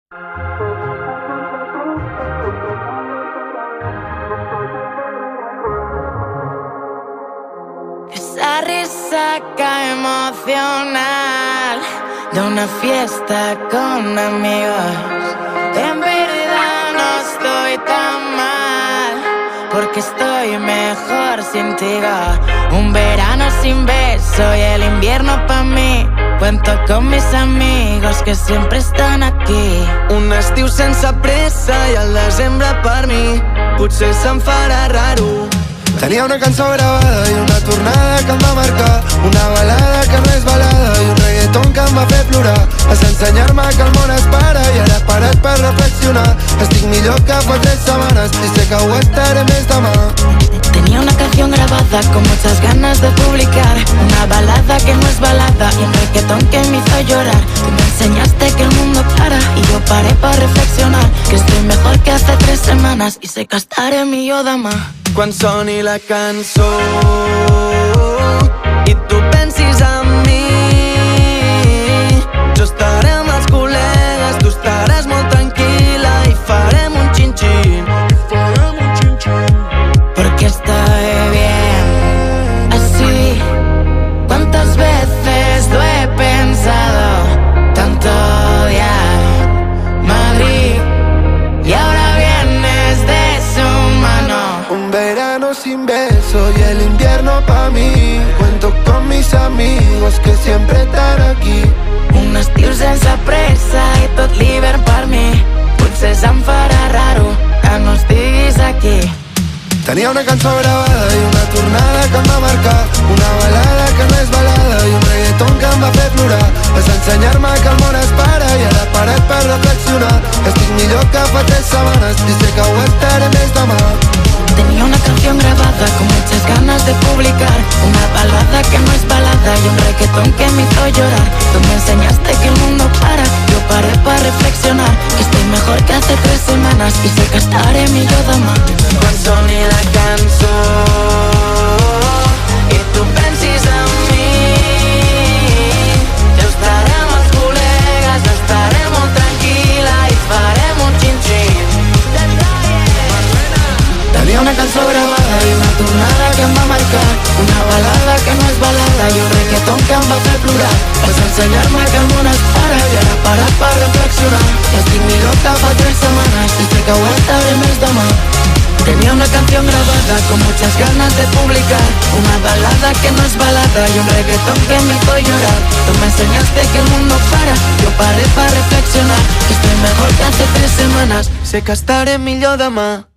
Esa risaca emocional de una fiesta con amigos. En verdad no estoy tan mal, porque estoy mejor sin ti. Un verano sin beso y el invierno pa' mí. Cuento con mis amigos que siempre estan aquí. Un estiu sense pressa i el desembre per mi potser se'm farà raro. Tenia una cançó gravada i una tornada que em va marcar, una balada que no és balada i un reggaeton que em va fer plorar. Vas ensenyar-me que el món es para i ara he parat per reflexionar. Estic millor que fa 3 setmanes i sé que ho estaré més demà. Tenía una canción grabada con muchas ganas de publicar, una balada que no es balada y un reggaetón que me hizo llorar. Tú me enseñaste que el mundo para y yo paré para reflexionar, que estoy mejor que hace 3 semanas y sé que estaré millor demà. Quan soni la cançó i tu pensis en mi, jo estaré amb els col·legues, tu estaràs molt tranquil·la i farem un xin-xin. Porque estoy bien así. ¿Cuántas veces lo he pensado? Tanto odiar Madrid y ahora vienes de su mano. Un verano sin beso y el invierno pa' mí. Cuento con mis amigos que siempre están aquí. Un estiu sense pressa i tot l'hivern per mi. Potser se'm farà raro que no estiguis aquí. Tenia una cançó gravada i una tornada que em va marcar, una balada que no és balada i un reggaeton que em va fer plorar. Vas ensenyar-me que el món es para i ara he parat per reflexionar. Estic millor que fa 3 setmanes i sé que ho estaré més demà. Tenía una canción grabada con muchas ganas de publicar, una balada que no es balada y un reggaetón que me hizo llorar. Tú me enseñaste que el mundo para, yo paré para reflexionar, que estoy mejor que hace 3 semanas y sé que estaré millor demà. Quan soni la cançó i tu pensis en mi, jo estaré amb els col·legues, jo estaré molt tranquil·la i farem un xin-xin. Tenia una cançó gravada i una tornada que em va marcar, una balada que no és balada i un reggaeton que em va fer plorar. Vas ensenyar-me que el món es para i ara he parat per reflexionar, que estic millor que fa 3 setmanes i sé que ho estaré més demà. Tenía una canción grabada con muchas ganas de publicar, una balada que no es balada y un reggaetón que me hizo llorar. Tú me enseñaste que el mundo para, yo paré para reflexionar, que estoy mejor que hace 3 semanas. Sé que estaré millor demà.